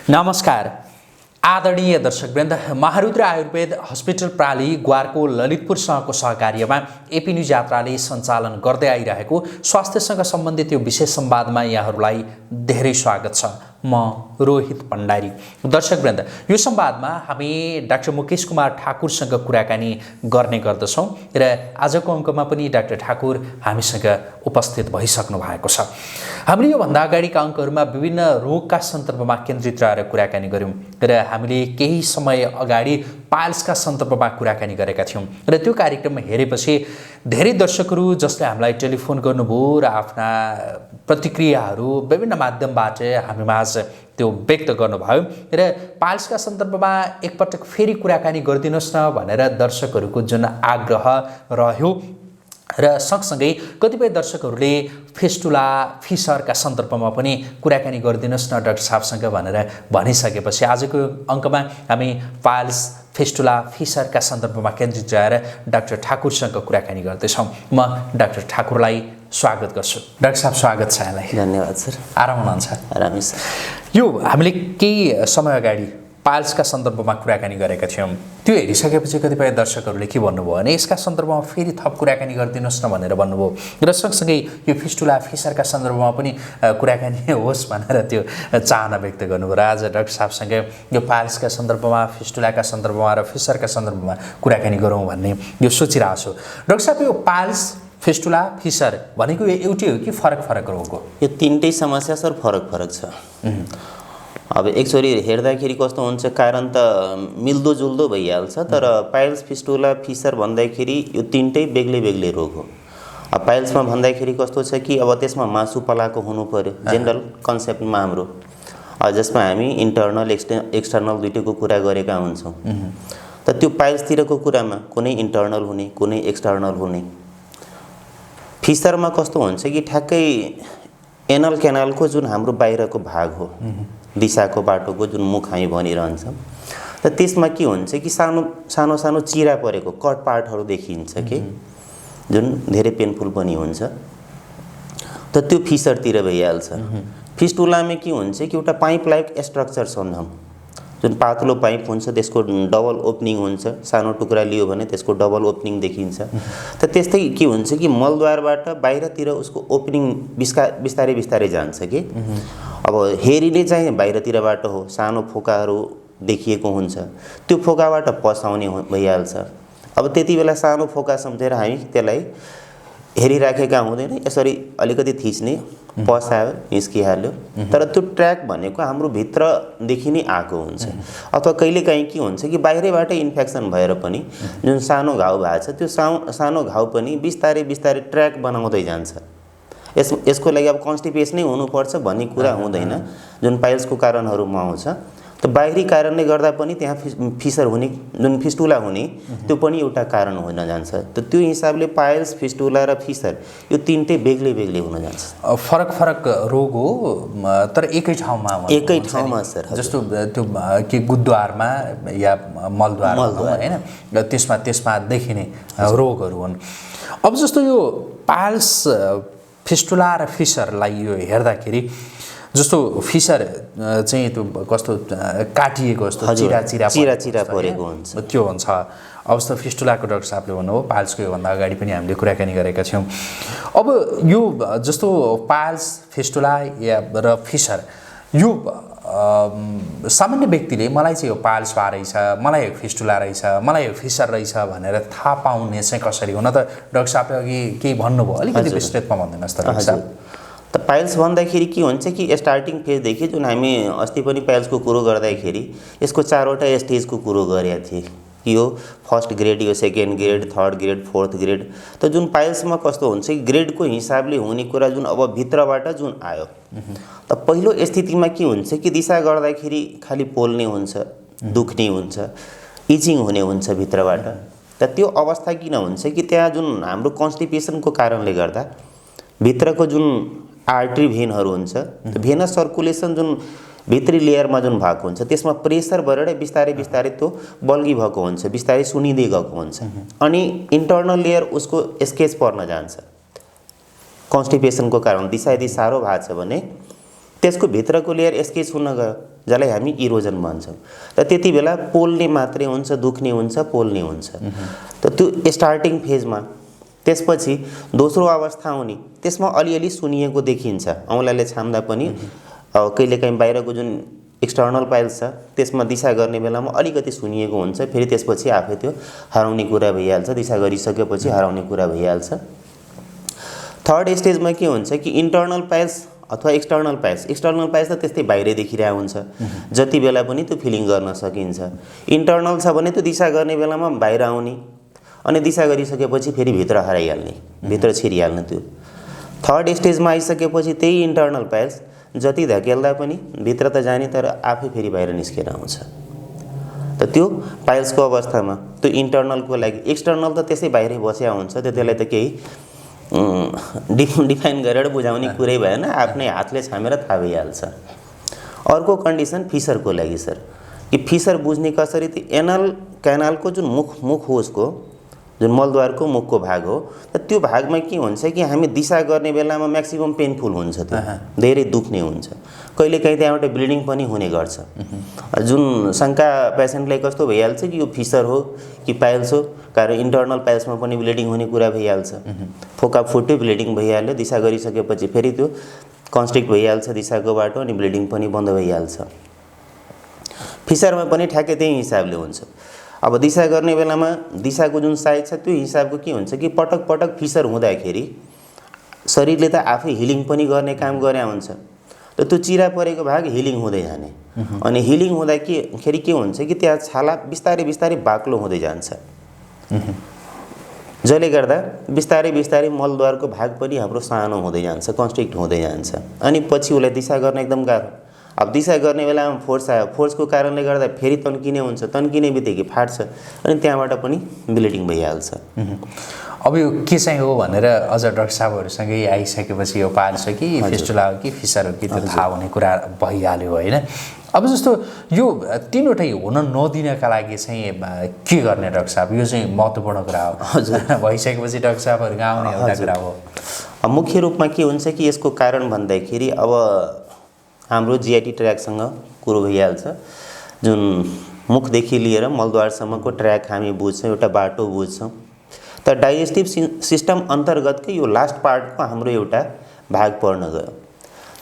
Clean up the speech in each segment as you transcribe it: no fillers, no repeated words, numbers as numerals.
नमस्कार आदरणीय दर्शकवृन्द, महारुद्र आयुर्वेद हस्पिटल प्राली ग्वारको ललितपुरसँगको सहकार्यमा एपी न्युज यात्राले सञ्चालन गर्दै आइरहेको स्वास्थ्यसँग सम्बन्धित यो विशेष संवादमा यहाँहरूलाई धेरै स्वागत छ। म रोहित भण्डारी। दर्शकवृन्द, यो संवादमा हामी डाक्टर मुकेश कुमार ठाकुरसँग कुराकानी गर्ने गर्दछौँ र आजको अङ्कमा पनि डाक्टर ठाकुर हामीसँग उपस्थित भइसक्नु भएको छ। हामीले योभन्दा अगाडिका अङ्कहरूमा विभिन्न रोगका सन्दर्भमा केन्द्रित रहेर कुराकानी गऱ्यौँ र हामीले केही समय अगाडि पाइल्सका सन्दर्भमा कुराकानी गरेका थियौँ र त्यो कार्यक्रम हेरेपछि धेरै दर्शकहरू जसले हामीलाई टेलिफोन गर्नुभयो र आफ्ना प्रतिक्रियाहरू विभिन्न माध्यमबाट हामीमाझ त्यो व्यक्त गर्नुभयो र पाइल्सका सन्दर्भमा एकपटक फेरि कुराकानी गरिदिनुहोस् न भनेर दर्शकहरूको जुन आग्रह रह्यो र सँगसँगै कतिपय दर्शकहरूले फिस्टुला फिसरका सन्दर्भमा पनि कुराकानी गरिदिनुहोस् न डाक्टर साहबसँग भनेर भनिसकेपछि आजको अङ्कमा हामी पाइल्स फिस्टुला फिसरका सन्दर्भमा केन्द्रित रहेर डाक्टर ठाकुरसँग कुराकानी गर्दैछौँ। म डाक्टर ठाकुरलाई स्वागत गर्छु। डाक्टर साहब, स्वागत छ यहाँलाई। धन्यवाद सर। आराम हुनुहुन्छ? आरामै सर। यो हामीले केही समय अगाडि पाइल्सका सन्दर्भमा कुराकानी गरेका थियौँ। त्यो हेरिसकेपछि कतिपय दर्शकहरूले के भन्नुभयो भने यसका सन्दर्भमा फेरि थप कुराकानी गरिदिनुहोस् न भनेर भन्नुभयो र सँगसँगै यो फिस्टुला फिसरका सन्दर्भमा पनि कुराकानी होस् भनेर त्यो चाहना व्यक्त गर्नुभयो र आज डाक्टर साहबसँग यो पाइल्सका सन्दर्भमा, फिस्टुलाका सन्दर्भमा र फिसरका सन्दर्भमा कुराकानी गरौँ भन्ने यो सोचिरहेको छु। डाक्टर साहब, यो पाइल्स फिस्टुला फिसर भनेको यो एउटै हो कि फरक फरक रोग हो? यो तीनटै समस्या सर फरक फरक छ। अब एकचोटि हेर्दाखेरि कस्तो हुन्छ, कारण त मिल्दोजुल्दो भइहाल्छ, तर पाइल्स फिस्टुला फिसर भन्दाखेरि यो तीनटै बेग्लै बेग्लै रोग हो। अब पाइल्समा भन्दाखेरि कस्तो छ कि अब त्यसमा मासु पलाएको हुनु पर्यो, जेनरल कन्सेप्टमा हाम्रो, जसमा हामी इन्टर्नल एक्सटर्नल दुइटैको कुरा गरेका हुन्छौँ। त त्यो पाइल्सतिरको कुरामा कुनै इन्टर्नल हुने कुनै एक्सटर्नल हुने। फिसरमा कस्तो हुन्छ कि ठ्याक्कै एनल क्यानलको जुन हाम्रो बाहिरको भाग हो, दिशाको बाटोको जुन मुख हामी भनिरहन्छौँ, त त्यसमा के हुन्छ कि सानो सानो सानो चिरा परेको कट पार्टहरू देखिन्छ कि जुन धेरै पेनफुल पनि हुन्छ। त त्यो फिसरतिर भइहाल्छ। फिस्टुलामा के हुन्छ कि एउटा पाइप लाइक स्ट्रक्चर सम्झौँ, जुन पातलो पाइप हुन्छ त्यसको डबल ओपनिङ हुन्छ, सानो टुक्रा लियो भने त्यसको डबल ओपनिङ देखिन्छ। त त्यस्तै के हुन्छ कि मलद्वारबाट बाहिरतिर उसको ओपनिङ बिस्तारै बिस्तारै जान्छ कि अब हेरिने चाहिँ बाहिरतिरबाट हो, सानो फोकाहरू देखिएको हुन्छ, त्यो फोकाबाट पसाउने भइहाल्छ। अब त्यति बेला सानो फोका सम्झेर हामी त्यसलाई हेरिराखेका हुँदैन, यसरी अलिकति थिच्ने, पसायो, निस्किहाल्यो। तर त्यो ट्र्याक भनेको हाम्रो भित्रदेखि नै आएको हुन्छ। अथवा कहिलेकाहीँ के हुन्छ कि बाहिरैबाट इन्फेक्सन भएर पनि जुन सानो घाउ भएको छ त्यो सानो घाउ पनि बिस्तारै बिस्तारै ट्र्याक बनाउँदै जान्छ। यसको लागि अब कन्स्टिपेसनै हुनुपर्छ भन्ने कुरा हुँदैन, जुन पाइल्सको कारणहरूमा आउँछ। त बाहिरी कारणले गर्दा पनि त्यहाँ फिसर हुने, जुन फिस्टुला हुने, त्यो पनि एउटा कारण हुन जान्छ। त त्यो हिसाबले पाइल्स, फिस्टुला र फिसर यो तीनटै बेग्लै बेग्लै हुन जान्छ। फरक फरक रोग हो तर एकै ठाउँमा सर। जस्तो त्यो के गुद्द्वारमा या मलद्वारमा हैन, त्यसमा देखिने रोगहरू हुन्। अब जस्तो यो पाइल्स, फिस्टुला र फिसरलाई यो हेर्दाखेरि जस्तो फिसर चाहिँ त्यो कस्तो काटिएको जस्तो चिरा परेको हुन्छ, त्यो हुन्छ। अब जस्तो फिस्टुलाको डाक्टर साहबले भन्नुभयो, पाइल्सको योभन्दा अगाडि पनि हामीले कुराकानी गरेका थियौँ। अब यो जस्तो पाइल्स, फिस्टुला र फिसर, यो सामान्य व्यक्तिले मलाई चाहिँ यो पाइल्स रहेछ, मलाई यो फिस्टुला रहेछ, मलाई यो फिसर रहेछ भनेर थाहा पाउने चाहिँ कसरी हो? न त डाक्टर साहबले अघि केही भन्नुभयो, अलिकति विस्तृतमा भनिदिनुहोस् त डाक्टर साहब। त पाइल्स भन्दाखेरि के हुन्छ कि स्टार्टिङ फेजदेखि जुन हामी अस्ति पनि पाइल्सको कुरो गर्दाखेरि यसको 4वटा स्टेजको कुरो गरेका थिएँ कि यो फर्स्ट ग्रेड, यो second grade, third grade, fourth grade. त जुन पाइल्समा कस्तो हुन्छ कि ग्रेडको हिसाबले हुने कुरा जुन अब भित्रबाट जुन आयो, त पहिलो स्थितिमा के हुन्छ कि दिशा गर्दाखेरि खालि पोल्ने हुन्छ, दुख्ने हुन्छ, इचिङ हुने हुन्छ भित्रबाट। त त्यो अवस्था किन हुन्छ कि त्यहाँ जुन हाम्रो कन्स्टिपेसनको कारणले गर्दा भित्रको जुन आर्ट्री भेनहरू हुन्छ, भेनस सर्कुलेसन जुन भित्री लेयरमा जुन भएको हुन्छ त्यसमा प्रेसर बढेर बिस्तारै बिस्तारै त्यो बल्गी भएको हुन्छ, बिस्तारै सुनिँदै गएको हुन्छ। अनि इन्टर्नल लेयर उसको स्केच पर्न जान्छ। कन्स्टिपेसनको कारण दिशा यदि साह्रो भएको छ भने त्यसको भित्रको लेयर स्केच हुन गयो, जसलाई हामी इरोजन भन्छौँ। र त्यति बेला पोल्ने मात्रै हुन्छ, दुख्ने हुन्छ, पोल्ने हुन्छ। त त्यो स्टार्टिङ फेजमा, त्यसपछि दोस्रो अवस्था आउने, त्यसमा अलिअलि सुनिएको देखिन्छ, औँलाले छाम्दा पनि कहिलेकाहीँ बाहिरको जुन एक्सटर्नल पाइल्स छ त्यसमा दिशा गर्ने बेलामा अलिकति सुनिएको हुन्छ, फेरि त्यसपछि आफै त्यो हराउने कुरा भइहाल्छ, दिशा गरिसकेपछि हराउने कुरा भइहाल्छ। थर्ड स्टेजमा के हुन्छ कि इन्टर्नल पाइल्स अथवा एक्सटर्नल पाइल्स, एक्सटर्नल पाइल्स त त्यस्तै बाहिरै देखिरहेको हुन्छ, जति बेला पनि त्यो फिलिङ गर्न सकिन्छ। इन्टर्नल छ भने त्यो दिशा गर्ने बेलामा बाहिर आउने, अनि दिशा गरिसकेपछि फेरि भित्र हराइहाल्ने, भित्र छिरिहाल्ने। त्यो थर्ड स्टेजमा आइसकेपछि त्यही इन्टर्नल पाइल्स जति धकेल्दा पनि भित्र त जाने, तर आफै फेरि बाहिर निस्केर आउँछ। त त्यो पाइल्सको अवस्थामा त्यो इन्टर्नलको लागि, एक्सटर्नल त त्यसै बाहिरै बसेको हुन्छ, त्यसलाई त केही डिफाइन गरेर बुझाउने कुरै भएन, आफ्नै हातले छामेर थाहा भइहाल्छ। अर्को कन्डिसन फिसरको लागि सर, कि फिसर बुझ्ने कसरी, त्यो एनल क्यानालको जुन मुख हो, उसको जुन मलद्वारको मुखको भाग हो, त त्यो भागमा के हुन्छ कि हामी दिशा गर्ने बेलामा म्याक्सिमम पेनफुल हुन्छ, त्यो धेरै दुख्ने हुन्छ, कहिलेकाहीँ त्यहाँबाट ब्लिडिङ पनि हुने गर्छ। जुन शङ्का पेसेन्टलाई कस्तो भइहाल्छ कि यो फिसर हो कि पाइल्स हो, कारण इन्टर्नल पाइल्समा पनि ब्लिडिङ हुने कुरा भइहाल्छ, फोका फुट्यो, ब्लिडिङ भइहाल्यो, दिशा गरिसकेपछि फेरि त्यो कन्स्ट्रिक्ट भइहाल्छ दिशाको बाटो, अनि ब्लिडिङ पनि बन्द भइहाल्छ। फिसरमा पनि ठ्याक्कै त्यही हिसाबले हुन्छ। अब दिशा गर्ने बेलामा दिशाको जुन साइज छ त्यो हिसाबको के हुन्छ कि पटक पटक फिसर हुँदाखेरि शरीरले त आफै हिलिङ पनि गर्ने काम गरे हुन्छ, त त्यो चिरा परेको भाग हिलिङ हुँदै जाने, अनि हिलिङ हुँदाखेरि के हुन्छ कि त्यहाँ छाला बिस्तारै बिस्तारै बाक्लो हुँदै जान्छ, जसले गर्दा बिस्तारै बिस्तारै मलद्वारको भाग पनि हाम्रो सानो हुँदै जान्छ, कन्स्ट्रिक्ट हुँदै जान्छ, अनि पछि उसलाई दिशा गर्न एकदम गाह्रो। अब दिशा गर्ने बेलामा फोर्स आयो, फोर्सको कारणले गर्दा फेरि तन्किने हुन्छ, तन्किने बित्तिकै फाट्छ, अनि त्यहाँबाट पनि ब्लिडिङ भइहाल्छ। अब यो के चाहिँ हो भनेर अझ डाक्टर साहबहरूसँगै आइसकेपछि यो पाइल्स हो कि फिस्टुला हो कि फिसर हो कि त्यो थाहा हुने कुरा भइहाल्यो होइन। अब जस्तो यो तीनवटै हुन नदिनका लागि चाहिँ के गर्ने डाक्टर साहब, यो चाहिँ महत्त्वपूर्ण कुरा हो। हजुर, भइसकेपछि डाक्टर साहबहरू आउने एउटा कुरा हो। मुख्य रूपमा के हुन्छ कि यसको कारण भन्दाखेरि अब हाम्रो जिआइटी ट्र्याकसँग कुरो भइहाल्छ, जुन मुखदेखि लिएर मलद्वारसम्मको ट्र्याक हामी बुझ्छौँ, एउटा बाटो बुझ्छौँ। त डाइजेस्टिभ सिस्टम अन्तर्गतकै यो लास्ट पार्टको हाम्रो एउटा भाग पर्न गयो।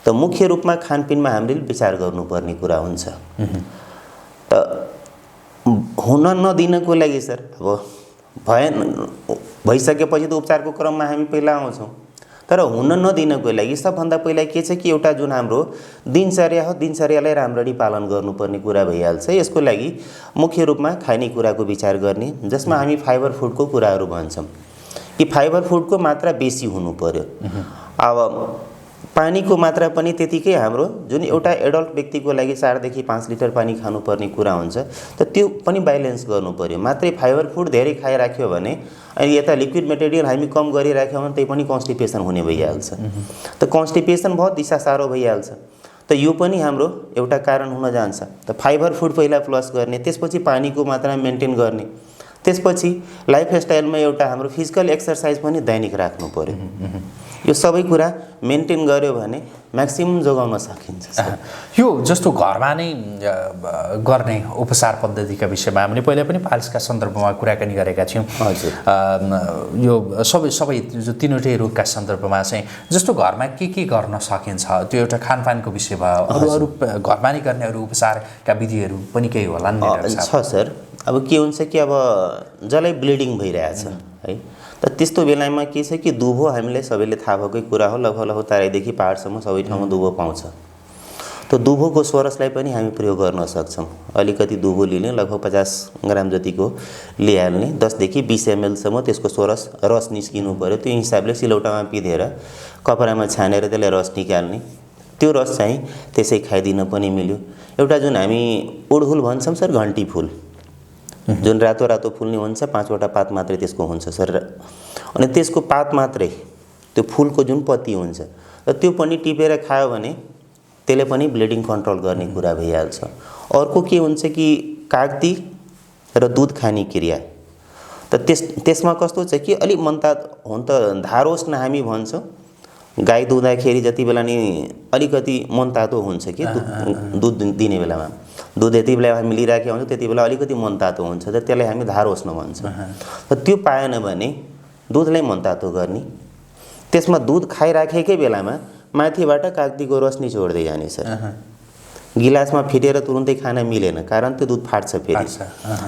त मुख्य रूपमा खानपिनमा हामीले विचार गर्नुपर्ने कुरा हुन्छ। त हुन नदिनको लागि सर, अब भइसकेपछि त उपचारको क्रममा हामी पहिला आउँछौँ, तर हुन नदिनको लागि सबभन्दा पहिला के छ कि एउटा जुन हाम्रो दिनचर्या हो, दिनचर्यालाई राम्ररी पालन गर्नुपर्ने कुरा भइहाल्छ। यसको लागि मुख्य रूपमा खानेकुराको विचार गर्ने, जसमा हामी फाइबर फुडको कुराहरू भन्छौँ कि फाइबर फुडको मात्रा बेसी हुनु पर्यो। अब पानीको मात्रा पनि त्यतिकै, हाम्रो जुन एउटा एडल्ट व्यक्तिको लागि 4 देखि 5 लिटर पानी खानुपर्ने कुरा हुन्छ, त त्यो पनि ब्यालेन्स गर्नु पर्यो। मात्रै फाइबर फुड धेरै खाइराख्यो भने, अनि यता लिक्विड मेटेरियल हामी कम गरिराख्यौँ भने त्यही पनि कन्स्टिपेसन हुने भइहाल्छ। त कन्स्टिपेसन भयो, दिशा साह्रो भइहाल्छ, त यो पनि हाम्रो एउटा कारण हुन जान्छ। त फाइबर फुड पहिला प्लस गर्ने, त्यसपछि पानीको मात्रा मेन्टेन गर्ने, त्यसपछि लाइफस्टाइलमा एउटा हाम्रो फिजिकल एक्सर्साइज पनि दैनिक राख्नु पर्यो। यो सबै कुरा मेन्टेन गर्यो भने म्याक्सिमम जोगाउन सकिन्छ। यो जस्तो घरमा नै गर्ने उपचार पद्धतिका विषयमा हामीले पहिला पनि पाइल्सका सन्दर्भमा कुराकानी गरेका थियौँ। हजुर, यो सबै जो तीनवटै रोगका सन्दर्भमा चाहिँ जस्तो घरमा के गर्न सकिन्छ, त्यो एउटा खानपानको विषय भयो, अरू घरमा नै गर्ने अरू उपचारका विधिहरू पनि केही होला नि? छ सर। अब के हुन्छ कि अब जसलाई ब्लिडिङ भइरहेछ है, त त्यस्तो बेलामा के छ कि दुभो हामीले सबैले थाहा भएकै कुरा हो, लगभग तराईदेखि पहाडसम्म सबै ठाउँमा दुभो पाउँछ। त दुभोको सोरसलाई पनि हामी प्रयोग गर्न सक्छौँ। अलिकति दुभो लिने, लगभग 50 ग्राम जतिको लिइहाल्ने, 10 देखि 20 ml त्यसको सोरस रस निस्किनु पर्यो। त्यो हिसाबले सिलौटामा पिँधेर कपडामा छानेर त्यसलाई रस निकाल्ने, त्यो रस चाहिँ त्यसै खाइदिन पनि मिल्यो। एउटा जुन हामी उडहुल भन्छौँ सर, घन्टी फुल, जुन रातो रातो फुल्ने हुन्छ, 5वटा पात मात्रै त्यसको हुन्छ सर, अनि त्यसको पात मात्रै, त्यो फुलको जुन पत्ती हुन्छ, र त्यो पनि टिपेर खायो भने त्यसले पनि ब्लिडिङ कन्ट्रोल गर्ने कुरा भइहाल्छ। अर्को के हुन्छ कि कागती र दुध खाने क्रिया, त त्यसमा कस्तो छ कि अलिक मनता हुन त धारोष्ण हामी भन्छौँ, गाई दुहुँदाखेरि जति बेला नि अलिकति मनतातो हुन्छ कि दुध दिने बेलामा दुध यति बेला हामी लिइराखेका हुन्छौँ त्यति बेला अलिकति मनतातो हुन्छ त त्यसलाई हामी धार ओस्न भन्छ र त्यो पाएन भने दुधलाई मनतातो गर्ने त्यसमा दुध खाइराखेकै बेलामा माथिबाट कागतीको रस निचोड्दै जाने सर गिलासमा फिटेर तुरुन्तै खान मिलेन कारण त्यो दुध फाट्छ फेरि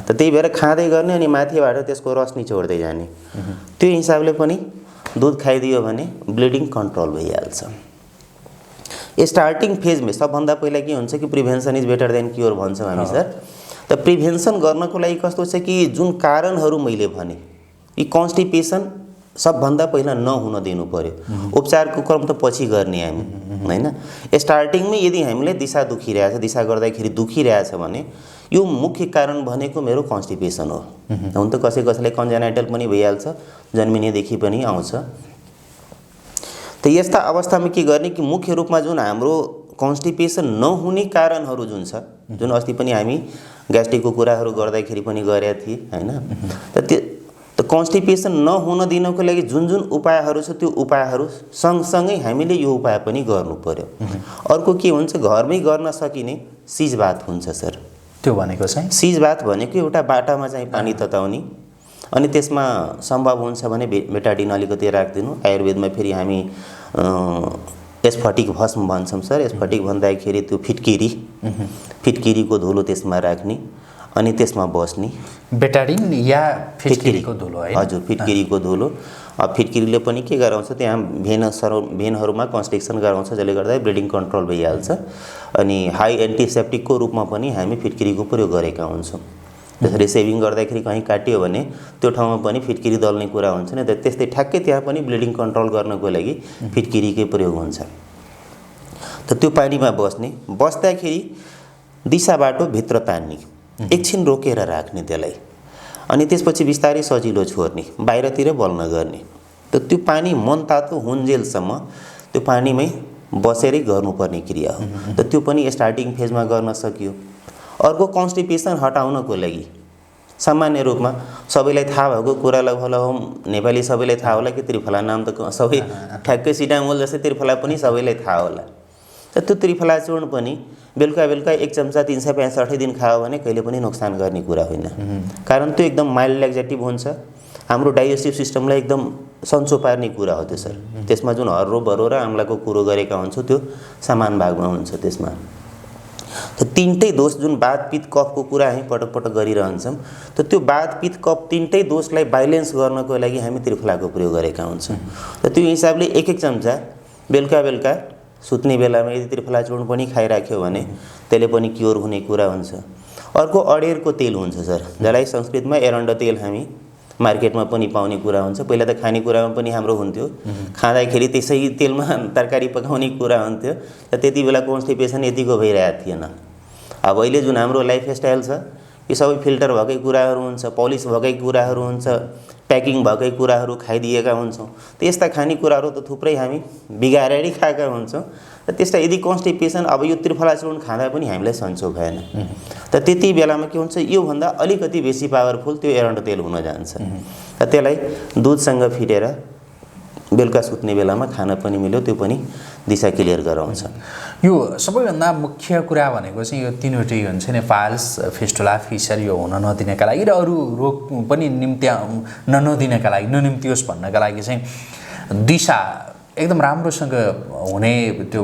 त त्यही भएर खाँदै गर्ने अनि माथिबाट त्यसको रस निचोड्दै जाने त्यो हिसाबले पनि दुध खाइदियो भने ब्लिडिङ कन्ट्रोल भइहाल्छ स्टार्टिङ फेजमा सबभन्दा पहिला के हुन्छ कि prevention is better than cure भन्छौँ हामी सर त प्रिभेन्सन गर्नको लागि कस्तो छ कि जुन कारणहरू मैले भने यी कन्स्टिपेसन सबभन्दा पहिला नहुन दिनु पर्यो उपचारको क्रम त पछि गर्ने हामी हैन स्टार्टिङमै यदि हामीले दिशा दुखिरहेछ दिशा गर्दाखेरि दुखिरहेछ भने यो मुख्य कारण भनेको मेरो कन्स्टिपेसन हो हुन त कसैलाई कन्जेनाइटल पनि भइहाल्छ जन्मिनेदेखि पनि आउँछ त यस्ता अवस्थामा के गर्ने कि मुख्य रूपमा जुन हाम्रो कन्स्टिपेसन नहुने कारणहरू जुन छ जुन अस्ति पनि हामी ग्यास्ट्रिकको कुराहरू गर्दाखेरि पनि गरेका थिए हैन त कन्स्टिपेसन नहुन दिनको लागि जुन जुन उपायहरू छ त्यो उपायहरू सँगसँगै हामीले यो उपाय पनि गर्नु पर्यो अर्को के हुन्छ घरमै गर्न सकिने सिजबाथ हुन्छ सर त्यो भनेको चाहिँ सिजबाथ भनेको एउटा बाटामा चाहिँ पानी तताउने अनि त्यसमा सम्भव हुन्छ भने बेटाडिन अलिकति राखिदिनु आयुर्वेदमा फेरि हामी एस्फटिक भस्म भन्छौँ सर एस्फटिक भन्दाखेरि त्यो फिटकिरीको धुलो त्यसमा राख्ने अनि त्यसमा बस्ने बेटाडिन या फिटकिरीको धुलो है हजुर फिटकिरीको धुलो फिटकिरीले पनि के गराउँछ त्यहाँ भेनहरूमा कन्स्ट्रिक्सन गराउँछ जसले गर्दा ब्लिडिङ कन्ट्रोल भइहाल्छ अनि हाई एन्टिसेप्टिकको रूपमा पनि हामी फिटकिरीको प्रयोग गरेका हुन्छौँ त्यसरी सेभिङ गर्दाखेरि कहीँ काटियो भने त्यो ठाउँमा पनि फिटकिरी दल्ने कुरा हुन्छ नि त त्यस्तै ठ्याक्कै त्यहाँ पनि ब्लिडिङ कन्ट्रोल गर्नको लागि फिटकिरीकै प्रयोग हुन्छ त त्यो पानीमा बस्दाखेरि दिशा बाटो भित्र तान्ने एकछिन रोकेर राख्ने त्यसलाई अनि त्यसपछि बिस्तारै सजिलो छोड्ने बाहिरतिर बल नगर्ने त त्यो पानी मनतातो हुन्जेलसम्म त्यो पानीमै बसेरै गर्नुपर्ने क्रिया हो त त्यो पनि स्टार्टिङ फेजमा गर्न सकियो अर्को कन्स्टिपेसन हटाउनको लागि सामान्य रूपमा सबैलाई थाहा भएको कुरा लगभग नेपाली सबैलाई थाहा होला कि त्रिफला नाम त सबै ठ्याक्कै सिडामोल जस्तै त्रिफला पनि सबैलाई थाहा होला त त्यो त्रिफला चूर्ण पनि बेलुका 1 चम्चा 365 दिन खायो भने कहिले पनि नोक्सान गर्ने कुरा होइन कारण त्यो एकदम माइल्ड एक्जेक्टिभ हुन्छ हाम्रो डाइजेस्टिभ सिस्टमलाई एकदम सन्चो पार्ने कुरा हो त्यो सर त्यसमा जुन हर्रो बरो र आम्लाको कुरो गरेका हुन्छौँ त्यो समान भागमा हुन्छ त्यसमा त तीनटै दोष जुन वात पित्त कफको कुरा हामी पटक पटक गरिरहन्छौँ त त्यो वात पित्त कफ तीनटै दोषलाई ब्यालेन्स गर्नको लागि हामी त्रिफलाको प्रयोग गरेका हुन्छौँ त त्यो हिसाबले 1 चम्चा बेलुका सुत्ने बेलामा यदि त्रिफला चूर्ण पनि खाइराख्यो भने त्यसले पनि क्योर हुने कुरा हुन्छ अर्को अडेरको तेल हुन्छ सर जसलाई संस्कृतमा एरन्ड तेल हामी मार्केटमा पनि पाउने कुरा हुन्छ पहिला त खानेकुरामा पनि हाम्रो हुन्थ्यो खाँदाखेरि त्यसै तेलमा तरकारी पकाउने कुरा हुन्थ्यो र त्यति बेला कन्स्टिपेसन यतिको भइरहेको थिएन अब अहिले जुन हाम्रो लाइफस्टाइल छ यो सबै फिल्टर भएकै कुराहरू हुन्छ पलिस भएकै कुराहरू हुन्छ प्याकिङ भएकै कुराहरू खाइदिएका हुन्छौँ त्यस्ता खानेकुराहरू त थुप्रै हामी बिगारेरै खाएका हुन्छौँ र त्यस्ता यदि कन्स्टिपेसन अब यो त्रिफला चूर्ण खाँदा पनि हामीलाई सन्चो भएन त त्यति बेलामा के हुन्छ योभन्दा अलिकति बेसी पावरफुल त्यो एरन्ड तेल हुन जान्छ र त्यसलाई दुधसँग फिटेर बेलुका सुत्ने बेलामा खान पनि मिल्यो त्यो पनि दिशा क्लियर गराउँछ यो सबैभन्दा मुख्य कुरा भनेको चाहिँ यो तीनवटै हुन्छ नि पाइल्स फिस्टुला फिसर यो हुन नदिनका लागि र अरू रोग पनि नदिनका लागि ननिम्तियोस् भन्नका लागि चाहिँ दिशा एकदम राम्रोसँग हुने त्यो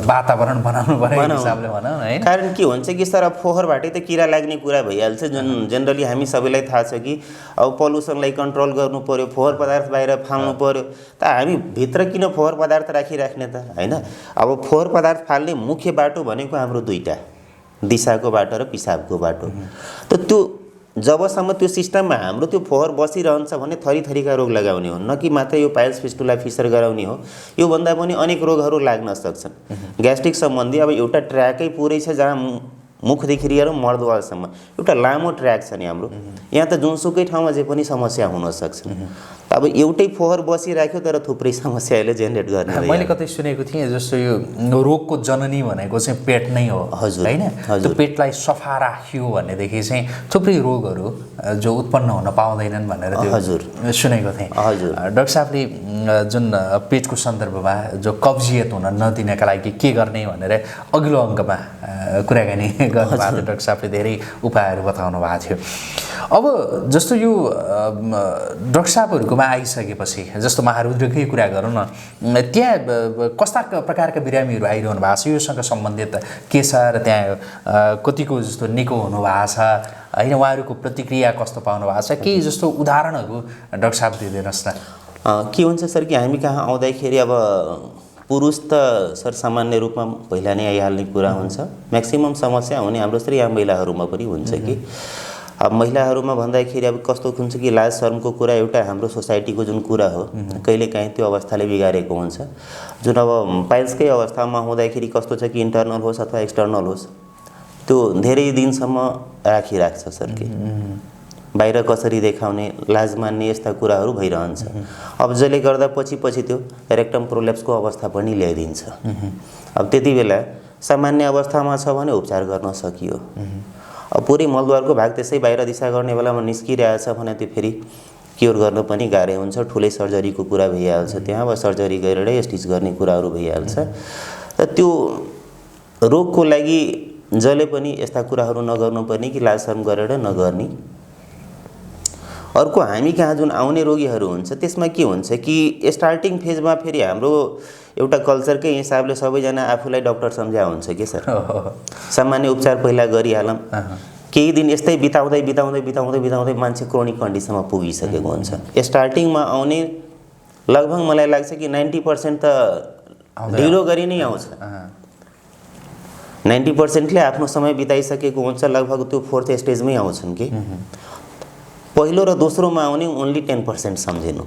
वातावरण बनाउनु पर्यो हिसाबले भनौँ हैन कारण के हुन्छ कि सर फोहोरबाटै त किरा लाग्ने कुरा भइहाल्छ जुन जेनरली हामी सबैलाई थाहा छ कि अब पल्युसनलाई कन्ट्रोल गर्नु पर्यो फोहोर पदार्थ बाहिर फाल्नु पर्यो त हामी भित्र किन फोहोर पदार्थ राखिराख्ने त हैन अब फोहोर पदार्थ फाल्ने मुख्य बाटो भनेको हाम्रो दुईटा दिशाको बाटो र पिसाबको बाटो त त्यो जबसम्म त्यो सिस्टममा हाम्रो त्यो फोहोर बसिरहन्छ भने थरीथरीका रोग लगाउने हो न कि मात्र यो पाइल्स फिस्टुला फिसर गराउने हो यो भन्दा पनि अनेक रोगहरू लाग्न सक्छन् ग्यास्ट्रिक सम्बन्धी अब एउटा ट्र्याकै पुरै छ जहाँ मुखदेखि लिएर मर्दवालसम्म एउटा लामो ट्र्याक छ नि हाम्रो यहाँ त जुनसुकै ठाउँमा जे पनि समस्या हुन सक्छ अब एउटै फोहोर बसिराख्यो तर थुप्रै समस्याले जेनेरेट गर्ने मैले कतै सुनेको थिएँ जस्तो यो रोगको जननी भनेको चाहिँ पेट नै हो हैन त्यो पेटलाई सफा राख्यो भनेदेखि चाहिँ थुप्रै रोगहरू जो उत्पन्न हुन पाउँदैनन् भनेर त्यो सुनेको थिएँ डाक्टर साहबले जुन पेटको सन्दर्भमा जो कब्जियत हुन नदिनका लागि के गर्ने भनेर अघिल्लो अङ्कमा कुराकानी गर्नुभएको थियो डाक्टर साहबले धेरै उपायहरू बताउनु भएको थियो। अब जस्तो यो डाक्टर साहबहरूकोमा आइसकेपछि जस्तो महारुद्रकै कुरा गरौँ न, त्यहाँ कस्ता प्रकारका बिरामीहरू आइरहनु भएको छ, योसँग सम्बन्धित के छ र त्यहाँ कतिको जस्तो निको हुनुभएको छ होइन, उहाँहरूको प्रतिक्रिया कस्तो पाउनु भएको छ, केही जस्तो उदाहरणहरू डाक्टर साहब दिइदिनुहोस् न। के हुन्छ सर कि हामी कहाँ आउँदाखेरि अब पुरुष त सर सामान्य रूपमा पहिला नै आइहाल्ने कुरा हुन्छ। म्याक्सिमम समस्या हुने हाम्रो सर यहाँ महिलाहरूमा पनि हुन्छ कि अब महिलाहरूमा भन्दाखेरि अब कस्तो हुन्छ कि लाज शर्मको कुरा एउटा हाम्रो सोसाइटीको जुन कुरा हो कहिलेकाहीँ त्यो अवस्थाले बिगारेको हुन्छ। जुन अब पाइल्सकै अवस्थामा हुँदाखेरि कस्तो छ कि इन्टर्नल होस् अथवा एक्सटर्नल होस् त्यो धेरै दिनसम्म राखिराख्छ सर कि बाहिर कसरी देखाउने लाज मान्ने यस्ता कुराहरू भइरहन्छ। अब जसले गर्दा पछि त्यो रेक्टम प्रोलेप्सको अवस्था पनि ल्याइदिन्छ। अब त्यति बेला सामान्य अवस्थामा छ भने उपचार गर्न सकियो। अब पुरै मलद्वारको भाग त्यसै बाहिर दिशा गर्ने बेलामा निस्किरहेछ भने त्यो फेरि क्योर गर्न पनि गाह्रो हुन्छ। ठुलै सर्जरीको कुरा भइहाल्छ, त्यहाँ अब सर्जरी गरेर स्टिच गर्ने कुराहरू भइहाल्छ। र त्यो रोगको लागि जसले पनि यस्ता कुराहरू नगर्नुपर्ने कि लाज शर्म गरेर नगर्ने। अर्को हामी कहाँ जुन आउने रोगीहरू हुन्छ त्यसमा के हुन्छ कि स्टार्टिङ फेजमा फेरि हाम्रो एउटा कल्चरकै हिसाबले सबैजना आफूलाई डाक्टर सम्झा हुन्छ के सर। सामान्य उपचार पहिला गरिहालौँ, केही दिन यस्तै बिताउँदै बिताउँदै बिताउँदै बिताउँदै मान्छे क्रोनिक कन्डिसनमा पुगिसकेको हुन्छ। स्टार्टिङमा आउने लगभग मलाई लाग्छ कि 90% त ढिलो गरी नै आउँछ। 90%ले आफ्नो समय बिताइसकेको हुन्छ, लगभग त्यो 4th स्टेजमै आउँछन् कि पहिलो र दोस्रोमा आउने ओन्ली 10% सम्झिनु।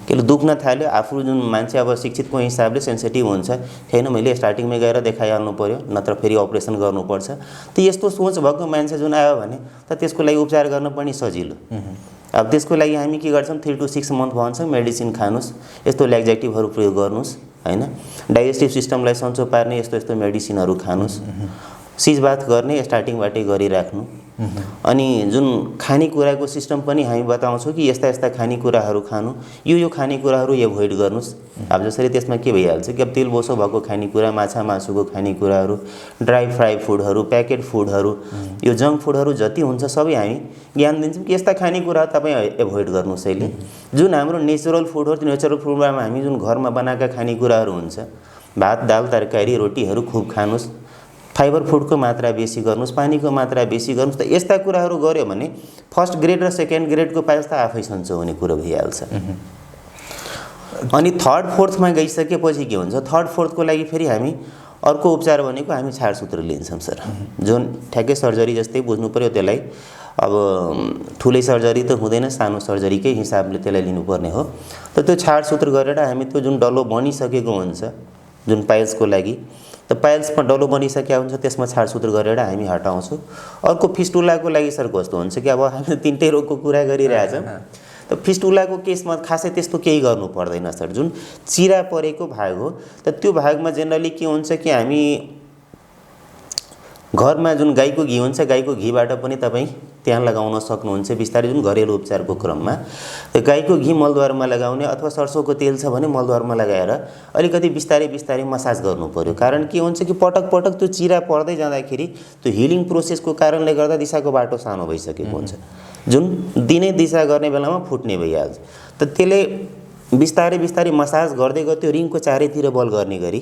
किन दुख्न थाल्यो आफू जुन मान्छे अब शिक्षितको हिसाबले सेन्सिटिभ हुन्छ, छैन मैले स्टार्टिङमै गएर देखाइहाल्नु पर्यो नत्र फेरि अपरेसन गर्नुपर्छ। त यस्तो सोच भएको मान्छे जुन आयो भने त त्यसको लागि उपचार गर्न पनि सजिलो। अब त्यसको लागि हामी के गर्छौँ 3 to 6 मन्थ भन्छौँ मेडिसिन खानुस्, यस्तो ल्याक्जेटिभहरू प्रयोग गर्नुस् हैन, डाइजेस्टिभ सिस्टमलाई सन्चो पार्ने यस्तो यस्तो मेडिसिनहरू खानुस्, सिजबाथ गर्ने स्टार्टिङबाटै गरिराख्नु। अनि जुन खानेकुराको सिस्टम पनि हामी बताउँछौँ कि यस्ता यस्ता खानेकुराहरू खानु, यो खानेकुराहरू एभोइड गर्नुस्। अब जसरी त्यसमा के भइहाल्छ कि अब तेल बोसो भएको खानेकुरा, माछा मासुको खानेकुराहरू, ड्राई फ्राई फुडहरू, प्याकेट फुडहरू, यो जङ्क फुडहरू जति हुन्छ सबै हामी ज्ञान दिन्छौँ कि यस्ता खानेकुरा तपाईँ एभोइड गर्नुहोस्। अहिले जुन हाम्रो नेचुरल फुड हो त्यो नेचुरल फुडमा हामी जुन घरमा बनाएका खानेकुराहरू हुन्छ, भात दाल तरकारी रोटीहरू खुब खानुहोस्, फाइबर फुडको मात्रा बेसी गर्नुहोस्, पानीको मात्रा बेसी गर्नुहोस्। त यस्ता कुराहरू गऱ्यो भने फर्स्ट ग्रेड र सेकेन्ड ग्रेडको पाइल्स त आफै सन्चो हुने कुरो भइहाल्छ। अनि थर्ड फोर्थमा गइसकेपछि के हुन्छ, थर्ड फोर्थको लागि फेरि हामी अर्को उपचार भनेको हामी छाडसूत्र लिन्छौँ सर। जुन ठ्याक्कै सर्जरी जस्तै बुझ्नु पर्यो त्यसलाई। अब ठुलै सर्जरी त हुँदैन, सानो सर्जरीकै हिसाबले त्यसलाई लिनुपर्ने हो। त त्यो छाडसूत्र गरेर हामी त्यो जुन डल्लो बनिसकेको हुन्छ जुन पाइल्सको लागि, त पाइल्समा डल्लो बनिसकेको हुन्छ त्यसमा छाडसूत्र गरेर हामी हटाउँछौँ। अर्को फिस्टुलाको लागि सर कस्तो हुन्छ कि अब हामी 3टै रोगको कुरा गरिरहेछौँ, त फिस्टुलाको केसमा खासै त्यस्तो केही गर्नु पर्दैन सर। जुन चिरा परेको भाग हो त त्यो भागमा जेनरली के हुन्छ कि हामी घरमा जुन गाईको घी हुन्छ, गाईको घीबाट पनि तपाईँ त्यहाँ लगाउन सक्नुहुन्छ बिस्तारै। जुन घरेलु उपचारको क्रममा त्यो गाईको घी मलद्वारमा लगाउने अथवा सरसोको तेल छ भने मलद्वारमा लगाएर अलिकति बिस्तारै बिस्तारै मसाज गर्नु पर्यो। कारण के हुन्छ कि पटक पटक त्यो चिरा पर्दै जाँदाखेरि त्यो हिलिङ प्रोसेसको कारणले गर्दा दिशाको बाटो सानो भइसकेको हुन्छ, जुन दिनै दिशा गर्ने बेलामा फुट्ने भइहाल्छ। त त्यसले बिस्तारै बिस्तारै मसाज गर्दै गयो, त्यो रिङको चारैतिर बल गर्ने गरी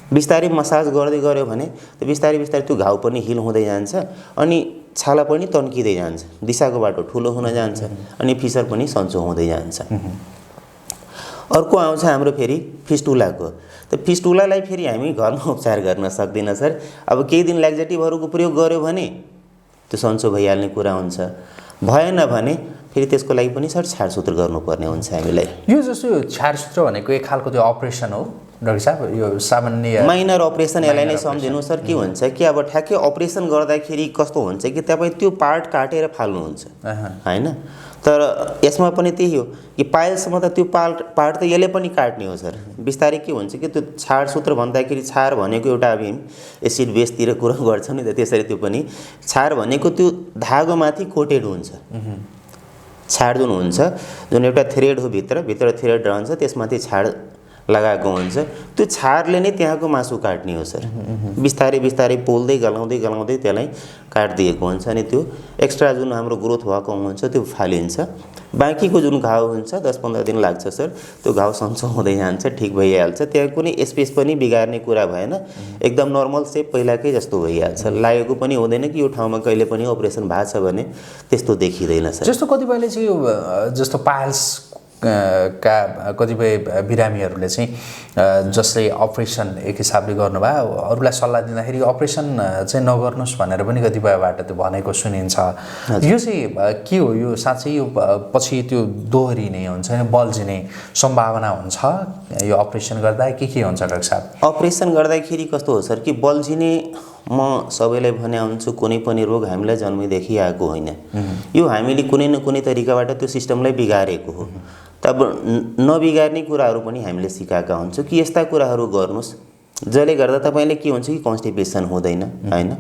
बिस्तारै मसाज गर्दै गऱ्यो भने त बिस्तारै बिस्तारै त्यो घाउ पनि हिल हुँदै जान्छ अनि छाला पनि तन्किँदै जान्छ, दिशाको बाटो ठुलो हुन जान्छ अनि फिसर पनि सन्चो हुँदै जान्छ। अर्को आउँछ हाम्रो फेरि फिस्टुलाको। त फिस्टुलालाई फेरि हामी घरमा उपचार गर्न सक्दैन सर। अब केही दिन ल्याक्जेटिभहरूको प्रयोग गर्यो भने त्यो सन्चो भइहाल्ने कुरा हुन्छ, भएन भने फेरि त्यसको लागि पनि सर छाडसूत्र गर्नुपर्ने हुन्छ हामीलाई। यो जस्तो छाडसूत्र भनेको एक खालको त्यो अपरेसन हो डाक्टर साहब, यो सामान्य माइनर अपरेसन यसलाई नै सम्झिनु सर। के हुन्छ कि अब ठ्याक्कै अपरेसन गर्दाखेरि कस्तो हुन्छ कि तपाईँ त्यो पार्ट काटेर फाल्नुहुन्छ हैन, तर यसमा पनि त्यही हो कि पाइल्समा त त्यो पार्ट त यसले पनि काट्ने हो सर। बिस्तारै के हुन्छ कि त्यो छाडसूत्र भन्दाखेरि छार भनेको एउटा अब एसिड बेसतिर कुरा गर्छ नि त, त्यसरी त्यो पनि छार भनेको त्यो धागोमाथि कोटेड हुन्छ। छाड जुन हुन्छ, जुन एउटा थ्रेड हो भित्र थ्रेड रहन्छ, त्यसमाथि छाड लगाएको हुन्छ, त्यो छाडले नै त्यहाँको मासु काट्ने हो सर। बिस्तारै बिस्तारै पोल्दै गलाउँदै त्यसलाई काटिदिएको हुन्छ अनि त्यो एक्स्ट्रा जुन हाम्रो ग्रोथ भएको हुन्छ त्यो फालिन्छ। बाँकीको जुन घाउ हुन्छ 10-15 दिन लाग्छ सर, त्यो घाउ सन्चो हुँदै जान्छ, ठिक भइहाल्छ। त्यहाँ कुनै स्पेस पनि बिगार्ने कुरा भएन, एकदम नर्मल सेप पहिलाकै जस्तो भइहाल्छ। लागेको पनि हुँदैन कि यो ठाउँमा कहिले पनि अपरेसन भएको छ भने त्यस्तो देखिँदैन सर। जस्तो कतिपयले चाहिँ यो जस्तो पाइल्स का कतिपय बिरामीहरूले चाहिँ जसले अपरेसन एक हिसाबले गर्नुभयो, अरूलाई सल्लाह दिँदाखेरि अपरेसन चाहिँ नगर्नुहोस् भनेर पनि कतिपयबाट त्यो भनेको सुनिन्छ। यो चाहिँ के हो? यो साँच्चै यो पछि त्यो दोहोरिने हुन्छ, बल्झिने सम्भावना हुन्छ यो अपरेसन गर्दा के हुन्छ डाक्टर साहब? अपरेसन गर्दाखेरि कस्तो हो सर कि बल्झिने म सबैलाई भने हुन्छु, कुनै पनि रोग हामीलाई जन्मैदेखि आएको होइन। यो हामीले कुनै न कुनै तरिकाबाट त्यो सिस्टमलाई बिगारेको हो। तब नबिगार्ने कुराहरू पनि हामीले सिकाएका हुन्छौँ कि यस्ता कुराहरू गर्नुहोस् जसले गर्दा तपाईँले के हुन्छ कि कन्स्टिपेसन हुँदैन, होइन?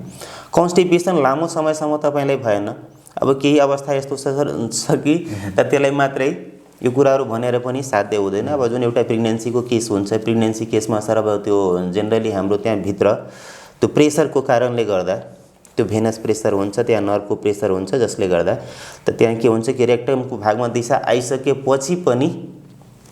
कन्स्टिपेसन लामो समयसम्म तपाईँलाई भएन, अब केही अवस्था यस्तो छ कि त्यसलाई मात्रै यो कुराहरू भनेर पनि साध्य हुँदैन। अब जुन एउटा प्रेग्नेन्सीको केस हुन्छ, प्रेग्नेन्सी केसमा सर अब त्यो जेनरली हाम्रो त्यहाँभित्र त्यो प्रेसरको कारणले गर्दा त्यो भेनस प्रेसर हुन्छ, त्यहाँ नर्भको प्रेसर हुन्छ, जसले गर्दा त त्यहाँ के हुन्छ कि रेक्टमको भागमा दिशा आइसकेपछि पनि,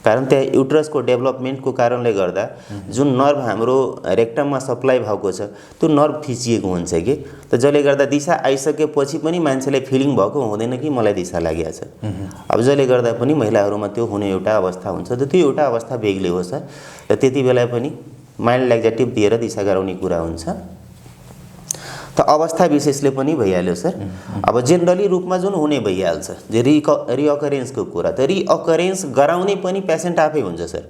कारण त्यहाँ युट्रसको डेभलपमेन्टको कारणले गर्दा जुन नर्भ हाम्रो रेक्टममा सप्लाई भएको छ त्यो नर्भ थिचिएको हुन्छ कि, त जसले गर्दा दिशा आइसकेपछि पनि मान्छेलाई फिलिङ भएको हुँदैन कि मलाई दिशा लागेको छ। अब जसले गर्दा पनि महिलाहरूमा त्यो हुने एउटा अवस्था हुन्छ, त त्यो एउटा अवस्था बेग्लै हो सर। र त्यति बेला पनि माइल्ड एक्जाटिभ दिएर दिशा गराउने कुरा हुन्छ, त अवस्था विशेषले पनि भइहाल्यो सर। अब जेनरली रूपमा जुन हुने भइहाल्छ, जे रिअकरेन्सको कुरा, त रिअकरेन्स गराउने पनि पेसेन्ट आफै हुन्छ सर।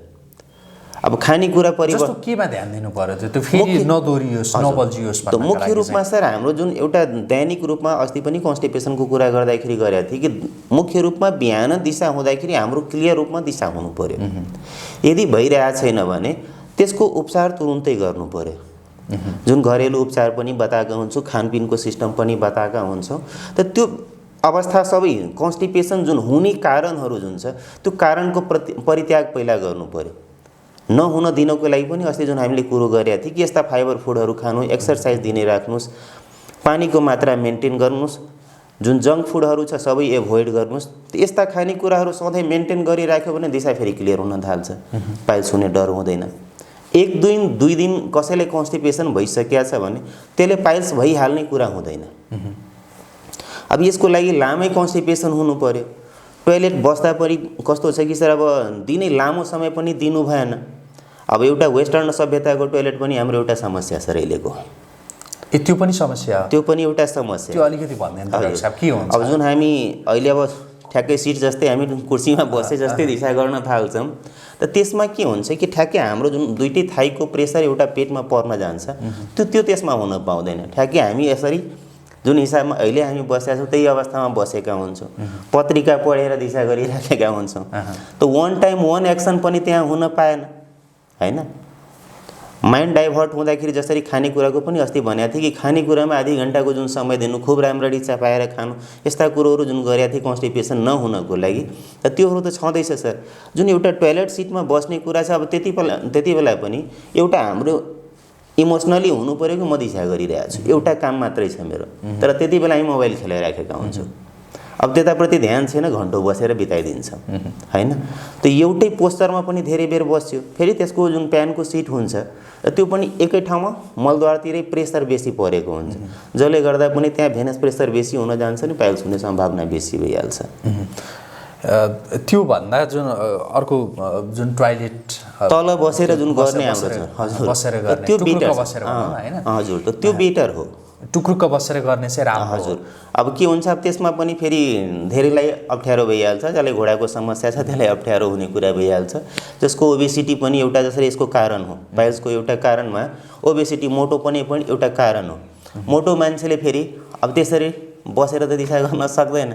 अब खानेकुरा परिवर्तन केमा ध्यान दिनु पर्यो त्यो फेरि नदोरियोस्, नबल्झियोस् त मुख्य रूपमा सर हाम्रो जुन एउटा दैनिक रूपमा अस्ति पनि कन्स्टिपेसनको कुरा गर्दाखेरि गरेको थिएँ कि मुख्य रूपमा बिहान दिशा हुँदाखेरि हाम्रो क्लियर रूपमा दिशा हुनु पर्यो। यदि भइरहेको छैन भने त्यसको उपचार तुरुन्तै गर्नु पर्यो। जुन घरेलु उपचार पनि बताएका हुन्छौँ, खानपिनको सिस्टम पनि बताएका हुन्छौँ, त त्यो अवस्था सबै कन्स्टिपेसन जुन हुने कारणहरू जुन छ त्यो कारणको परित्याग पहिला गर्नु पर्यो। नहुन दिनको लागि पनि अस्ति जुन हामीले कुरो गरेका थियौँ कि यस्ता फाइबर फुडहरू खानु, एक्सर्साइज दिने राख्नुहोस्, पानीको मात्रा मेन्टेन गर्नुहोस्, जुन जङ्क फुडहरू छ सबै एभोइड गर्नुहोस्। यस्ता खानेकुराहरू सधैँ मेन्टेन गरिराख्यो भने दिशा फेरि क्लियर हुन थाल्छ, पाइल्स हुने डर हुँदैन। एक दुई दिन कसैले कन्स्टिपेसन भइसकेको छ भने त्यसले पाइल्स भइहाल्ने कुरा हुँदैन। अब यसको लागि लामै कन्स्टिपेसन हुनु पर्यो। टोयलेट बस्दा पनि कस्तो छ कि सर, अब दिनै लामो समय पनि दिनु भएन। अब एउटा वेस्टर्न सभ्यताको टोयलेट पनि हाम्रो एउटा समस्या सर अहिलेको। त्यो पनि समस्या, त्यो पनि एउटा समस्या। त्यो अलिकति भन्दैन डाक्टर साहब के हुन्छ? अब जुन हामी अहिले अब ठ्याक्कै सिट जस्तै हामी कुर्सीमा बसे जस्तै दिशा गर्न थाल्छौँ, त त्यसमा के हुन्छ कि ठ्याक्कै हाम्रो जुन दुईटै थाइको प्रेसर एउटा पेटमा पर्न जान्छ, त्यो त्यसमा हुन पाउँदैन। ठ्याक्कै हामी यसरी जुन हिसाबमा अहिले हामी बसेका छौँ त्यही अवस्थामा बसेका हुन्छौँ, पत्रिका पढेर दिशा गरिराखेका हुन्छौँ, त वान टाइम वान एक्सन पनि त्यहाँ हुन पाएन, होइन? माइन्ड डाइभर्ट हुँदाखेरि जसरी खानेकुराको पनि अस्ति भनेको थिएँ कि खानेकुरामा आधी घन्टाको जुन समय दिनु, खुब राम्ररी चपाएर खानु, यस्ता कुरोहरू जुन गरेका थिएँ कन्स्टिपेसन नहुनको लागि, त त्योहरू त छँदैछ सर। जुन एउटा टोयलेट सिटमा बस्ने कुरा छ, अब त्यति बेला पनि एउटा हाम्रो इमोसनली हुनु पऱ्यो कि म दिशा गरिरहेको छु, एउटा काम मात्रै छ मेरो, तर त्यति बेला हामी मोबाइल खेलाइराखेका हुन्छौँ। अब त्यताप्रति ध्यान छैन, घन्टौँ बसेर बिताइदिन्छ, होइन? त एउटै पोस्चरमा पनि धेरै बेर बस्यो, फेरि त्यसको जुन प्यानको सिट हुन्छ त्यो पनि एकै ठाउँमा मलद्वारतिरै प्रेसर बेसी परेको हुन्छ, जसले गर्दा पनि त्यहाँ भेनस प्रेसर बेसी हुन जान्छ नि, पाइल्स हुने सम्भावना बेसी भइहाल्छ। त्यो भन्दा जुन अर्को जुन टोयलेट तल बसेर जुन गर्ने हाम्रो छ, हजुर बसेर गर्ने, त्यो बेटर बसेर गर्नु हैन? हजुर, त त्यो बेटर हो। टुक्रुक्क बसेर गर्ने चाहिँ राम्रो। हजुर, अब के हुन्छ, अब त्यसमा पनि फेरि धेरैलाई अप्ठ्यारो भइहाल्छ, जसले घोडाको समस्या छ त्यसलाई अप्ठ्यारो हुने कुरा भइहाल्छ, जसको ओबेसिटी पनि एउटा जसरी यसको कारण हो। पाइल्सको एउटा कारणमा ओबेसिटी, मोटोपनी पनि एउटा कारण हो। मोटो मान्छेले फेरि अब त्यसरी बसेर त दिशा गर्न सक्दैन,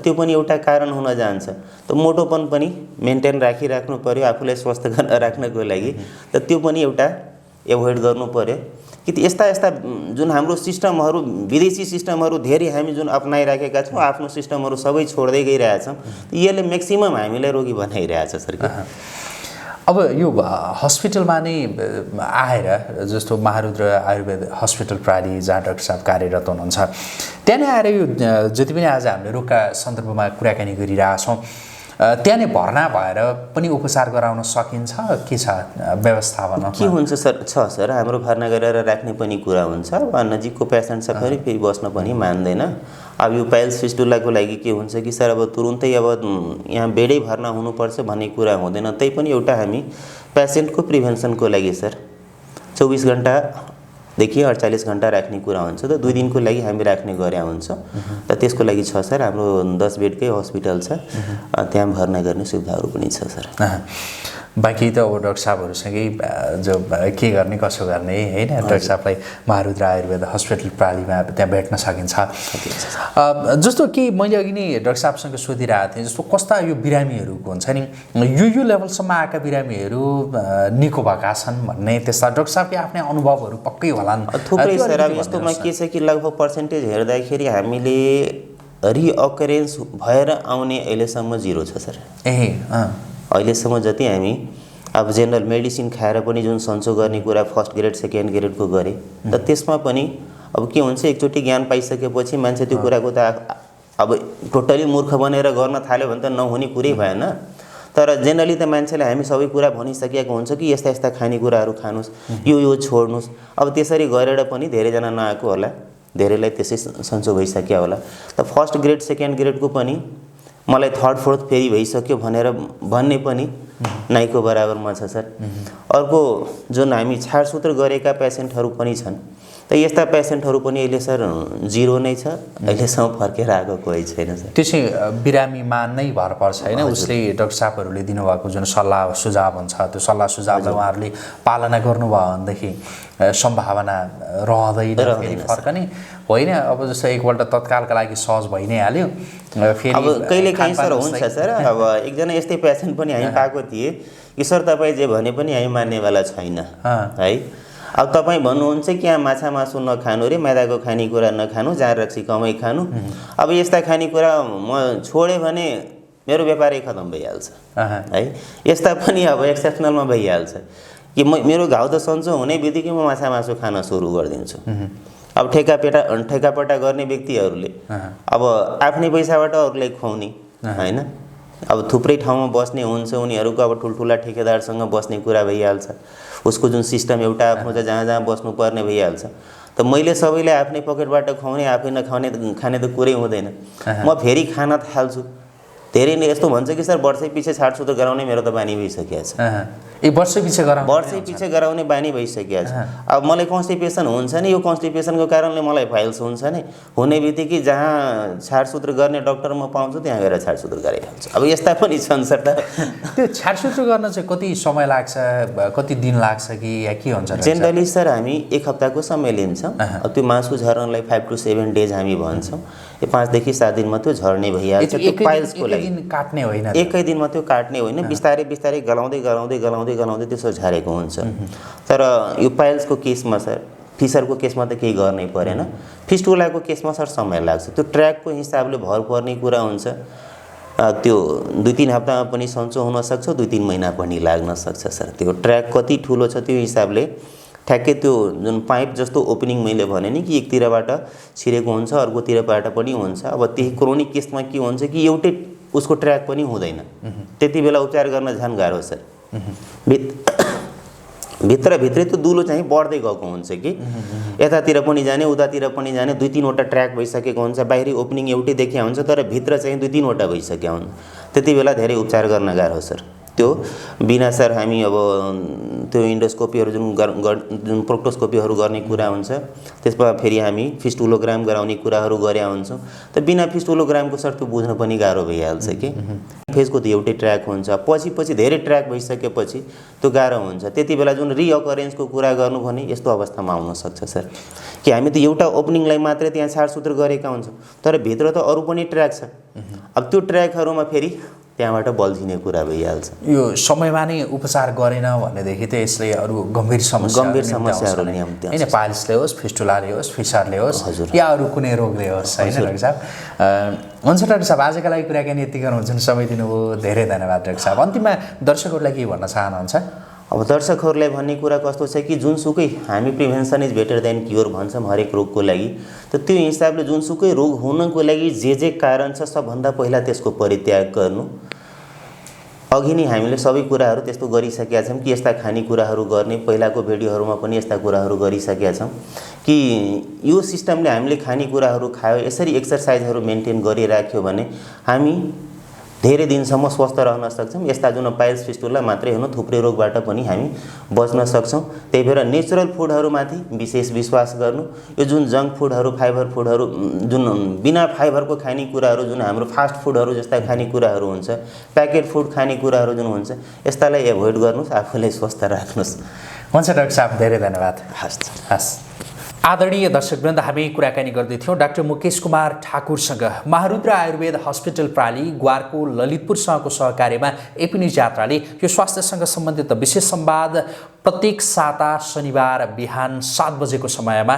त्यो पनि एउटा कारण हुन जान्छ। त मोटोपन पनि मेन्टेन राखिराख्नु पर्यो आफूलाई स्वस्थ राख्नको लागि, त त्यो पनि एउटा एभोइड गर्नु पर्यो। कि यस्ता यस्ता जुन हाम्रो सिस्टमहरू विदेशी सिस्टमहरू धेरै हामी जुन अपनाइराखेका छौँ आफ्नो सिस्टमहरू सबै छोड्दै गइरहेछौँ यसले म्याक्सिमम हामीलाई रोगी बनाइरहेछ सर। अब यो हस्पिटलमा नै आएर जस्तो महारुद्र आयुर्वेद हस्पिटल प्राली जहाँ डाक्टर साहब कार्यरत हुनुहुन्छ त्यहाँ नै आएर यो जति पनि आज हामीले रोगका सन्दर्भमा कुराकानी गरिरहेछौँ त्यहाँ नै भर्ना भएर पनि उपचार गराउन सकिन्छ के छ व्यवस्थापन के हुन्छ सर? सर हाम्रो भर्ना गरेर राख्ने पनि कुरा हुन्छ। अब नजिकको पेसेन्ट छ फेरि बस्न पनि मान्दैन। अब यो पाइल्स फिस्टुलाको लागि के हुन्छ कि सर अब तुरुन्तै अब यहाँ बेडै भर्ना हुनुपर्छ भन्ने कुरा हुँदैन। त्यही पनि एउटा हामी पेसेन्टको प्रिभेन्सनको लागि सर 24 घण्टादेखि 48 घण्टा राख्ने कुरा हुन्छ। त 2 दिनको लागि हामी राख्ने गरे हुन्छ। त त्यसको लागि छ सर हाम्रो 10 बेडकै हस्पिटल छ त्यहाँ भर्ना गर्ने सुविधाहरू पनि छ सर। बाँकी त अब डाक्टर साहबहरूसँगै जो के गर्ने कसो गर्ने होइन डाक्टर साहबलाई महारुद्र आयुर्वेद हस्पिटल प्रालीमा त्यहाँ भेट्न सकिन्छ। जस्तो कि मैले अघि नै डाक्टर साहबसँग सोधिरहेको थिएँ जस्तो कस्ता यो बिरामीहरूको हुन्छ नि यो लेभलसम्म आएका बिरामीहरू निको भएका छन् भन्ने त्यस्ता डाक्टर साहबकै आफ्नै अनुभवहरू पक्कै होलान्। थुप्रै सर अब यस्तोमा के छ कि लगभग पर्सेन्टेज हेर्दाखेरि हामीले रिअकरेन्स भएर आउने अहिलेसम्म 0 छ सर। अहिलेसम्म जति हामी अब जेनरल मेडिसिन खाएर पनि जुन सन्चो गर्ने कुरा फर्स्ट ग्रेड सेकेन्ड ग्रेडको गरे त त्यसमा पनि अब के हुन्छ एकचोटि ज्ञान पाइसकेपछि मान्छे त्यो कुराको त अब टोटली मूर्ख बनेर गर्न थाल्यो भने त नहुने कुरै भएन। तर जेनरली त मान्छेले हामी सबै कुरा भनिसकेको हुन्छ कि यस्ता यस्ता खानेकुराहरू खानुहोस् यो छोड्नुहोस्। अब त्यसरी गरेर पनि धेरैजना नआएको होला धेरैलाई त्यसै सन्चो भइसक्यो होला। त फर्स्ट ग्रेड सेकेन्ड ग्रेडको पनि मलाई थर्ड फोर्थ फेरि भइसक्यो भनेर भन्ने पनि नाइको बराबरमा छ सर। अर्को जुन हामी छाडसूत्र गरेका पेसेन्टहरू पनि छन् त यस्ता पेसेन्टहरू पनि अहिले सर 0 नै छ। अहिलेसम्म फर्केर आएको कोही छैन सर। त्यो चाहिँ बिरामीमा नै भर पर्छ होइन उसले डाक्टर साहबहरूले दिनुभएको जुन सल्लाह सुझाव हुन्छ त्यो सल्लाह सुझावलाई उहाँहरूले पालना गर्नुभयो भनेदेखि सम्भावना रहँदैन फर्कने होइन। अब जस्तो एकपल्ट तत्कालका लागि सहज भइ नै हाल्यो फेरि अब कहिलेकाहीँ सर हुन्छ सर। अब एकजना यस्तै पेसेन्ट पनि हामी पाएको थिए कि सर तपाईँ जे भने पनि हामी मान्नेवाला छैन है। अब तपाईँ भन्नुहुन्छ कि यहाँ माछा मासु नखानु रे मैदाको खानेकुरा नखानु जाँड रक्सी कमै खानु। अब यस्ता खानेकुरा म छोडेँ भने मेरो व्यापारै खतम भइहाल्छ है। यस्ता पनि अब एक्सेप्सनलमा भइहाल्छ कि मेरो घाउ त सन्चो हुने बित्तिकै म माछा मासु खान सुरु गरिदिन्छु। अब ठेकापट्टा गर्ने व्यक्तिहरूले अब आफ्नै पैसाबाट अरूलाई खुवाउने होइन। अब थुप्रै ठाउँमा बस्ने हुन्छ उनीहरूको अब ठुल्ठुला ठेकेदारसँग बस्ने कुरा भइहाल्छ। उसको जुन सिस्टम एउटा आफ्नो जहाँ जहाँ बस्नुपर्ने भइहाल्छ। त मैले सबैलाई आफ्नै पकेटबाट खुवाउने आफै नखाने खाने त कुरै हुँदैन। म फेरि खान थाल्छु। धेरै नै यस्तो भन्छ कि सर वर्षै पछि छाडसूत्र गराउने मेरो त बानी भइसकेको छ। वर्षै पछि गराउने बानी भइसकेको छ। अब मलाई कन्स्टिपेसन हुन्छ नि यो कन्स्टिपेसनको कारणले मलाई फाइल्स हुन्छ नि हुने बित्तिकै जहाँ छाडसूत्र गर्ने डक्टर म पाउँछु त्यहाँ गएर छाडसूत्र गरिहाल्छु। अब यस्ता पनि छन् सर। त्यो छाडसूत्र गर्न चाहिँ कति समय लाग्छ कति दिन लाग्छ कि या के हुन्छ? जेनरली सर हामी 1 हप्ताको समय लिन्छौँ। अब त्यो मासु झर्नलाई 5 to 7 डेज हामी भन्छौँ। यो 5 देखि 7 दिनमा त्यो झर्ने भइहाल्छ। त्यो पाइल्सको लागि काट्ने होइन एकै दिनमा त्यो काट्ने होइन बिस्तारै बिस्तारै गलाउँदै त्यसो झरेको हुन्छ। तर यो पाइल्सको केसमा सर फिसरको केसमा त केही गर्नै परेन। फिस्टुलाको केसमा सर समय लाग्छ। त्यो ट्र्याकको हिसाबले भर पर्ने कुरा हुन्छ। त्यो 2-3 हप्तामा पनि सन्चो हुनसक्छ 2-3 महिना पनि लाग्न सक्छ सर। त्यो ट्र्याक कति ठुलो छ त्यो हिसाबले ठ्याक्कै त्यो जुन पाइप जस्तो ओपनिङ मैले भने नि कि एकतिरबाट छिरेको हुन्छ अर्कोतिरबाट पनि हुन्छ। अब त्यही क्रोनिक केसमा के हुन्छ कि एउटै उसको ट्र्याक पनि हुँदैन। त्यति बेला उपचार गर्न झन् गाह्रो सर। भित्रभित्रै त्यो दुलो चाहिँ बढ्दै गएको हुन्छ कि यतातिर पनि जाने उतातिर पनि जाने 2-3 वटा ट्र्याक भइसकेको हुन्छ। बाहिरी ओपनिङ एउटै देखिया हुन्छ तर भित्र चाहिँ 2-3 वटा भइसकेका हुन्छ। त्यति बेला धेरै उपचार गर्न गाह्रो सर। त्यो बिना सर हामी अब त्यो इन्डोस्कोपीहरू जुन प्रोक्टोस्कोपीहरू गर्ने कुरा हुन्छ त्यसमा फेरि हामी फिस्टुलोग्राम गराउने कुराहरू गरे हुन्छौँ। त बिना फिस्टुलोग्रामको सर त्यो बुझ्न पनि गाह्रो भइहाल्छ कि फेजको त एउटै ट्र्याक हुन्छ। पछि धेरै ट्र्याक भइसकेपछि त्यो गाह्रो हुन्छ। त्यति बेला जुन रिअकरेन्सको कुरा गर्नु भने यस्तो अवस्थामा आउन सक्छ सर कि हामी त एउटा ओपनिङलाई मात्रै त्यहाँ छाडसूत्र गरेका हुन्छौँ तर भित्र त अरू पनि ट्र्याक छ। अब त्यो ट्र्याकहरूमा फेरि त्यहाँबाट बल्झिने कुरा भइहाल्छ। यो समयमा नै उपचार गरेन भनेदेखि त यसले अरू गम्भीर समस्याहरू निम्ति हैन, पाइल्सले होस्, फिस्टुलाले होस्, फिसरले होस् या अरू कुनै रोगले होस् हैन डाक्टर साहब। हुन्छ डाक्टर साहब, आजका लागि कुराकानी यति गर्नु हुन्छ, समय दिनुभयो, धेरै धन्यवाद डाक्टर साहब। अन्तिममा दर्शकहरूलाई के भन्न चाहनुहुन्छ? अब दर्शकहरूलाई भन्ने कुरा कस्तो छ कि जुनसुकै हामी prevention is better than cure भन्छौँ हरेक रोगको लागि, त त्यो हिसाबले जुनसुकै रोग हुनको लागि जे कारण छ सबभन्दा पहिला त्यसको परित्याग गर्नु। अघि नै हामीले सबै कुराहरू त्यस्तो गरिसकेका छौँ कि यस्ता खानेकुराहरू गर्ने, पहिलाको भिडियोहरूमा पनि यस्ता कुराहरू गरिसकेका छौँ कि यो सिस्टमले हामीले खानेकुराहरू खायो, यसरी एक्सर्साइजहरू मेन्टेन गरिराख्यो भने हामी धेरै दिनसम्म स्वस्थ रहन सक्छौँ। यस्ता जुन पाइल्स फिस्टुला मात्रै होइन, थुप्रै रोगबाट पनि हामी बच्न सक्छौँ। त्यही भएर नेचुरल फुडहरूमाथि विशेष विश्वास गर्नु। यो जुन जङ्क फुडहरू, फाइबर फुडहरू, जुन बिना फाइबरको खानेकुराहरू, जुन हाम्रो फास्ट फुडहरू जस्ता खानेकुराहरू हुन्छ, प्याकेट फुड खानेकुराहरू जुन हुन्छ, यस्तालाई एभोइड गर्नुहोस्, आफूलाई स्वस्थ राख्नुहोस्। हुन्छ डाक्टर साहब, धेरै धन्यवाद। हस्। आदरणीय दर्शकवृन्द, हामी कुराकानी गर्दैथ्यौँ डाक्टर मुकेश कुमार ठाकुरसँग। महारुद्र आयुर्वेद हस्पिटल प्राली ग्वारको ललितपुरसँगको सहकार्यमा एपी न्युज यात्राले यो स्वास्थ्यसँग सम्बन्धित विशेष संवाद प्रत्येक साता शनिबार बिहान 7 बजेको समयमा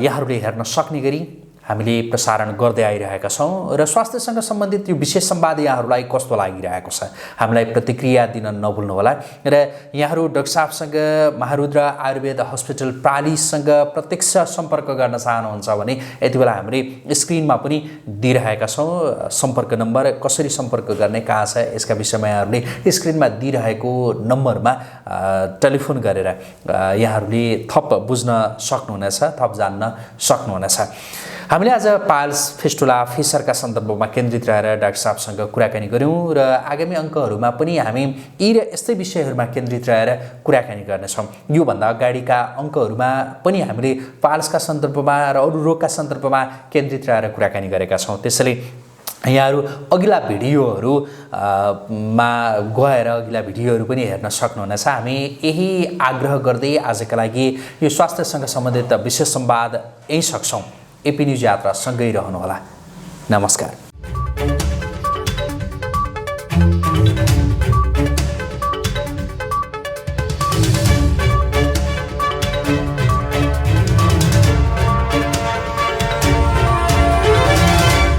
यहाँहरूले हेर्न सक्ने गरी हामीले प्रसारण गर्दै आइरहेका छौँ र स्वास्थ्यसँग सम्बन्धित यो विशेष संवाद यहाँहरूलाई कस्तो लागिरहेको छ हामीलाई प्रतिक्रिया दिन नभुल्नुहोला। र यहाँहरू डाक्टर साहबसँग, महारुद्र आयुर्वेद हस्पिटल प्रालीसँग प्रत्यक्ष सम्पर्क गर्न चाहनुहुन्छ भने यति बेला हामीले स्क्रिनमा पनि दिइरहेका छौँ सम्पर्क नम्बर। कसरी सम्पर्क गर्ने, कहाँ छ, यसका विषयमा यहाँहरूले स्क्रिनमा दिइरहेको नम्बरमा टेलिफोन गरेर यहाँहरूले थप बुझ्न सक्नुहुनेछ, थप जान्न सक्नुहुनेछ। हामीले आज पाइल्स, फिस्टुला, फिसरका सन्दर्भमा केन्द्रित रहेर डाक्टर साहबसँग कुराकानी गऱ्यौँ र आगामी अङ्कहरूमा पनि हामी यी र यस्तै विषयहरूमा केन्द्रित रहेर कुराकानी गर्नेछौँ। योभन्दा अगाडिका अङ्कहरूमा पनि हामीले पाइल्सका सन्दर्भमा र अरू रोगका सन्दर्भमा केन्द्रित रहेर कुराकानी गरेका छौँ। त्यसैले यहाँहरू अघिल्ला भिडियोहरूमा गएर अघिल्ला भिडियोहरू पनि हेर्न सक्नुहुनेछ। हामी यही आग्रह गर्दै आजका लागि यो स्वास्थ्यसँग सम्बन्धित विशेष संवाद यहीँ सक्छौँ। एपी न्युज यात्रा सँगै रहनुहोला। नमस्कार।